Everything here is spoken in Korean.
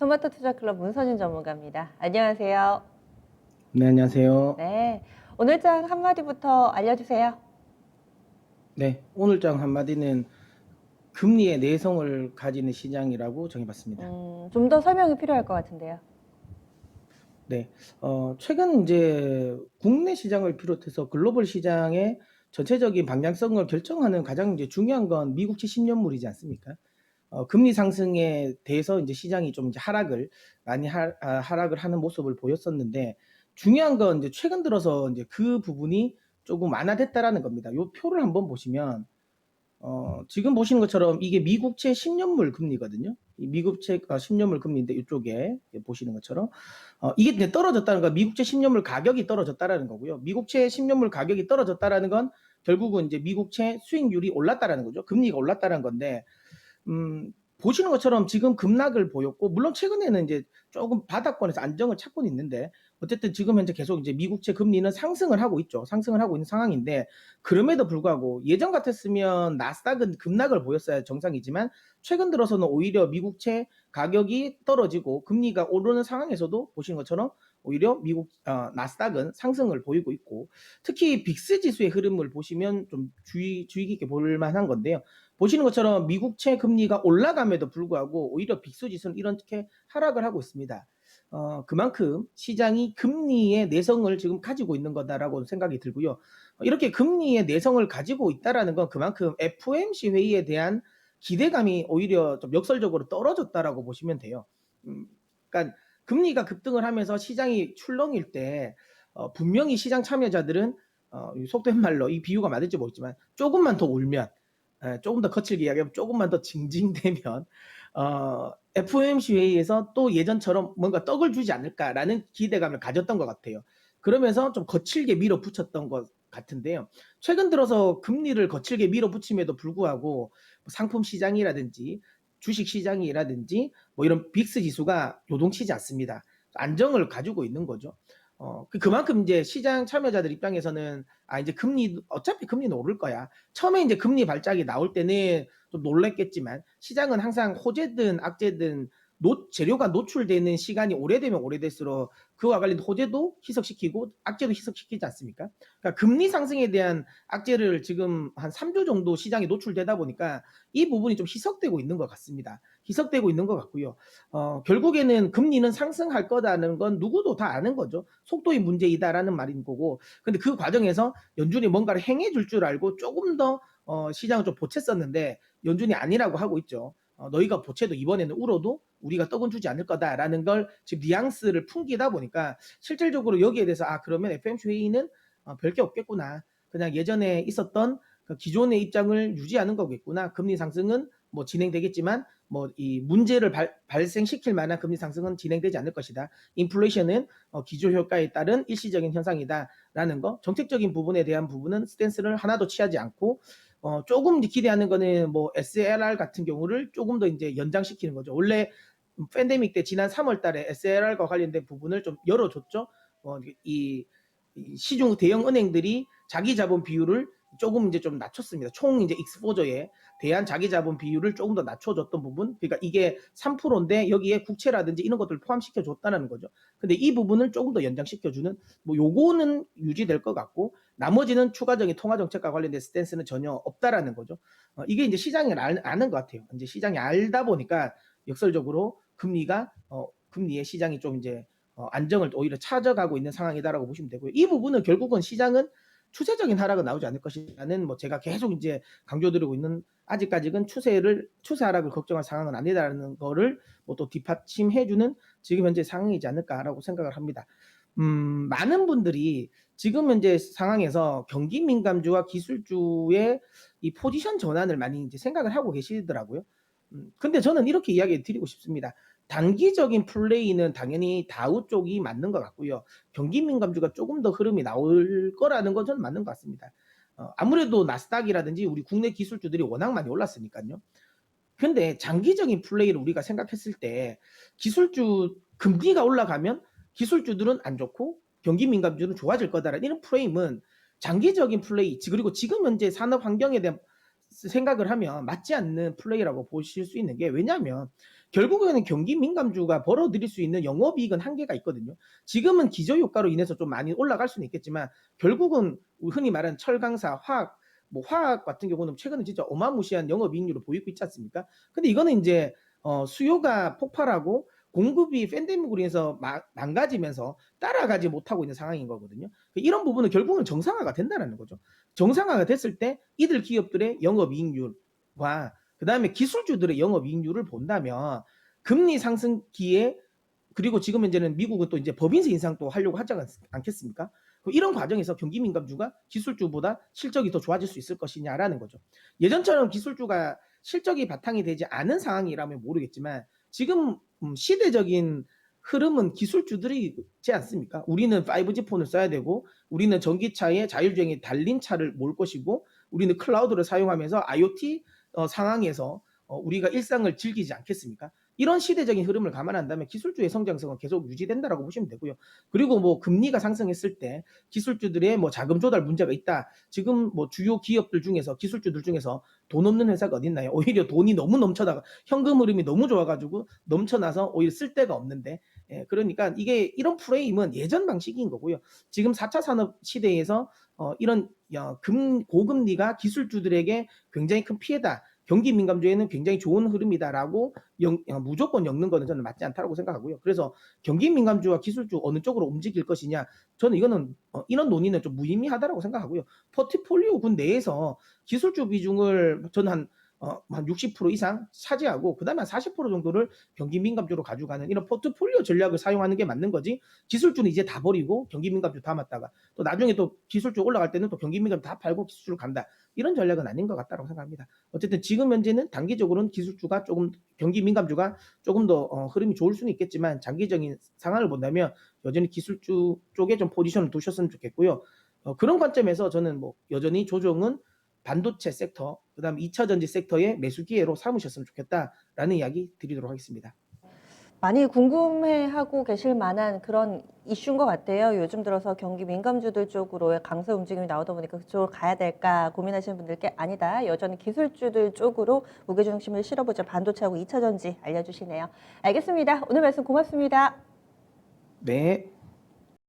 토마토 투자클럽 문선인 전문가입니다. 안녕하세요. 네, 안녕하세요. 네, 오늘 장 한마디부터 알려주세요. 네, 오늘 장 한마디는 금리의 내성을 가지는 시장이라고 정해봤습니다. 좀 더 설명이 필요할 것 같은데요. 네, 최근 이제 국내 시장을 비롯해서 글로벌 시장의 전체적인 방향성을 결정하는 가장 이제 중요한 건 미국채 10년물이지 않습니까? 금리 상승에 대해서 이제 시장이 좀 이제 하락을 많이 하락을 하는 모습을 보였었는데 중요한 건 이제 최근 들어서 이제 그 부분이 조금 완화됐다라는 겁니다. 요 표를 한번 보시면 지금 보시는 것처럼 이게 미국채 10년물 금리거든요. 이 미국채 10년물 금리인데 이쪽에 보시는 것처럼 이게 이제 떨어졌다는 건 미국채 10년물 가격이 떨어졌다라는 거고요. 미국채 10년물 가격이 떨어졌다라는 건 결국은 이제 미국채 수익률이 올랐다라는 거죠. 금리가 올랐다는 건데 보시는 것처럼 지금 급락을 보였고, 물론 최근에는 이제 조금 바닥권에서 안정을 찾고는 있는데, 어쨌든 지금 현재 계속 이제 미국채 금리는 상승을 하고 있죠. 상승을 하고 있는 상황인데, 그럼에도 불구하고 예전 같았으면 나스닥은 급락을 보였어야 정상이지만, 최근 들어서는 오히려 미국채 가격이 떨어지고 금리가 오르는 상황에서도 보시는 것처럼 오히려 미국 나스닥은 상승을 보이고 있고, 특히 빅스 지수의 흐름을 보시면 좀 주의 깊게 볼 만한 건데요. 보시는 것처럼 미국채 금리가 올라감에도 불구하고 오히려 빅스 지수는 이렇게 하락을 하고 있습니다. 그만큼 시장이 금리의 내성을 지금 가지고 있는 거다라고 생각이 들고요. 이렇게 금리의 내성을 가지고 있다라는 건 그만큼 FOMC 회의에 대한 기대감이 오히려 좀 역설적으로 떨어졌다라고 보시면 돼요. 그러니까 금리가 급등을 하면서 시장이 출렁일 때 분명히 시장 참여자들은 속된 말로 이 비유가 맞을지 모르지만 조금만 더 울면 조금 더 거칠게 이야기하면 조금만 더 징징대면 FOMC 회의에서 또 예전처럼 뭔가 떡을 주지 않을까라는 기대감을 가졌던 것 같아요. 그러면서 좀 거칠게 밀어붙였던 것 같은데요. 최근 들어서 금리를 거칠게 밀어붙임에도 불구하고 상품 시장이라든지 주식 시장이라든지 뭐 이런 빅스 지수가 요동치지 않습니다. 안정을 가지고 있는 거죠. 그만큼 이제 시장 참여자들 입장에서는 이제 어차피 금리는 오를 거야. 처음에 이제 금리 발작이 나올 때는 좀 놀랬겠지만 시장은 항상 호재든 악재든 재료가 노출되는 시간이 오래되면 오래될수록 그와 관련 호재도 희석시키고 악재도 희석시키지 않습니까? 그러니까 금리 상승에 대한 악재를 지금 한 3주 정도 시장에 노출되다 보니까 이 부분이 좀 희석되고 있는 것 같습니다. 희석되고 있는 것 같고요. 결국에는 금리는 상승할 거다는 건 누구도 다 아는 거죠. 속도의 문제이다라는 말인 거고. 근데 그 과정에서 연준이 뭔가를 행해줄 줄 알고 조금 더 시장을 좀 보챘었는데 연준이 아니라고 하고 있죠. 너희가 보채도 이번에는 울어도 우리가 떡은 주지 않을 거다라는 걸 지금 뉘앙스를 풍기다 보니까 실질적으로 여기에 대해서 그러면 FOMC 회의는 별게 없겠구나. 그냥 예전에 있었던 그 기존의 입장을 유지하는 거겠구나. 금리 상승은 뭐 진행되겠지만 뭐 이 문제를 발생시킬 만한 금리 상승은 진행되지 않을 것이다. 인플레이션은 기조 효과에 따른 일시적인 현상이다라는 거. 정책적인 부분에 대한 부분은 스탠스를 하나도 취하지 않고 조금 기대하는 거는 뭐 SLR 같은 경우를 조금 더 이제 연장시키는 거죠. 원래 팬데믹 때 지난 3월 달에 SLR과 관련된 부분을 좀 열어줬죠. 이 시중 대형 은행들이 자기 자본 비율을 조금 이제 좀 낮췄습니다. 총 이제 익스포저에 대한 자기 자본 비율을 조금 더 낮춰줬던 부분. 그러니까 이게 3%인데 여기에 국채라든지 이런 것들을 포함시켜 줬다는 거죠. 근데 이 부분을 조금 더 연장시켜주는 뭐 요거는 유지될 것 같고 나머지는 추가적인 통화 정책과 관련된 스탠스는 전혀 없다라는 거죠. 이게 이제 시장이 아는 것 같아요. 이제 시장이 알다 보니까 역설적으로 금리의 시장이 좀 이제 안정을 오히려 찾아가고 있는 상황이다라고 보시면 되고요. 이 부분은 결국은 시장은 추세적인 하락은 나오지 않을 것이라는 뭐 제가 계속 이제 강조드리고 있는 아직까지는 추세 하락을 걱정할 상황은 아니다라는 거를 뭐 또 뒷받침해주는 지금 현재 상황이지 않을까라고 생각을 합니다. 많은 분들이 지금 현재 상황에서 경기 민감주와 기술주의 이 포지션 전환을 많이 이제 생각을 하고 계시더라고요. 근데 저는 이렇게 이야기 드리고 싶습니다. 단기적인 플레이는 당연히 다우 쪽이 맞는 것 같고요. 경기 민감주가 조금 더 흐름이 나올 거라는 건 저는 맞는 것 같습니다. 아무래도 나스닥이라든지 우리 국내 기술주들이 워낙 많이 올랐으니까요. 근데 장기적인 플레이를 우리가 생각했을 때 기술주 금리가 올라가면 기술주들은 안 좋고 경기 민감주는 좋아질 거다라는 이런 프레임은 장기적인 플레이 그리고 지금 현재 산업 환경에 대한 생각을 하면 맞지 않는 플레이라고 보실 수 있는 게, 왜냐하면 결국에는 경기 민감주가 벌어들일 수 있는 영업이익은 한계가 있거든요. 지금은 기저효과로 인해서 좀 많이 올라갈 수는 있겠지만 결국은 흔히 말하는 철강사, 화학, 뭐 화학 같은 경우는 최근에 진짜 어마무시한 영업이익률을 보이고 있지 않습니까? 근데 이거는 이제 수요가 폭발하고 공급이 팬데믹으로 인해서 망가지면서 따라가지 못하고 있는 상황인 거거든요. 이런 부분은 결국은 정상화가 된다는 거죠. 정상화가 됐을 때 이들 기업들의 영업이익률과 그다음에 기술주들의 영업이익률을 본다면 금리 상승기에, 그리고 지금 현재는 미국은 또 이제 법인세 인상 또 하려고 하지 않겠습니까? 이런 과정에서 경기 민감주가 기술주보다 실적이 더 좋아질 수 있을 것이냐라는 거죠. 예전처럼 기술주가 실적이 바탕이 되지 않은 상황이라면 모르겠지만 지금 시대적인 흐름은 기술주들이지 않습니까? 우리는 5G 폰을 써야 되고, 우리는 전기차에 자율주행에 달린 차를 몰 것이고, 우리는 클라우드를 사용하면서 IoT 상황에서 우리가 일상을 즐기지 않겠습니까? 이런 시대적인 흐름을 감안한다면 기술주의 성장성은 계속 유지된다라고 보시면 되고요. 그리고 뭐 금리가 상승했을 때 기술주들의 뭐 자금 조달 문제가 있다. 지금 뭐 주요 기업들 중에서, 기술주들 중에서 돈 없는 회사가 어디 있나요? 오히려 돈이 너무 넘쳐나가, 현금 흐름이 너무 좋아가지고 넘쳐나서 오히려 쓸 데가 없는데, 그러니까 이게 이런 프레임은 예전 방식인 거고요. 지금 4차 산업 시대에서 이런 고금리가 기술주들에게 굉장히 큰 피해다. 경기 민감주에는 굉장히 좋은 흐름이다라고 무조건 엮는 거는 저는 맞지 않다고 생각하고요. 그래서 경기 민감주와 기술주 어느 쪽으로 움직일 것이냐, 저는 이거는 이런 논의는 좀 무의미하다라고 생각하고요. 포트폴리오군 내에서 기술주 비중을 저는 한 60% 이상 차지하고 그다음에 한 40% 정도를 경기 민감주로 가져가는 이런 포트폴리오 전략을 사용하는 게 맞는 거지, 기술주는 이제 다 버리고 경기 민감주 다 맞다가 또 나중에 또 기술주 올라갈 때는 또 경기 민감주 다 팔고 기술주로 간다, 이런 전략은 아닌 것 같다고 생각합니다. 어쨌든 지금 현재는 단기적으로는 기술주가 조금, 경기 민감주가 조금 더 흐름이 좋을 수는 있겠지만 장기적인 상황을 본다면 여전히 기술주 쪽에 좀 포지션을 두셨으면 좋겠고요. 그런 관점에서 저는 뭐 여전히 조정은 반도체 섹터, 그다음 2차 전지 섹터의 매수 기회로 삼으셨으면 좋겠다라는 이야기 드리도록 하겠습니다. 많이 궁금해하고 계실 만한 그런 이슈인 것 같아요. 요즘 들어서 경기 민감주들 쪽으로의 강세 움직임이 나오다 보니까 그쪽으로 가야 될까 고민하시는 분들께 아니다, 여전히 기술주들 쪽으로 무게중심을 실어보자, 반도체하고 2차 전지 알려주시네요. 알겠습니다. 오늘 말씀 고맙습니다. 네.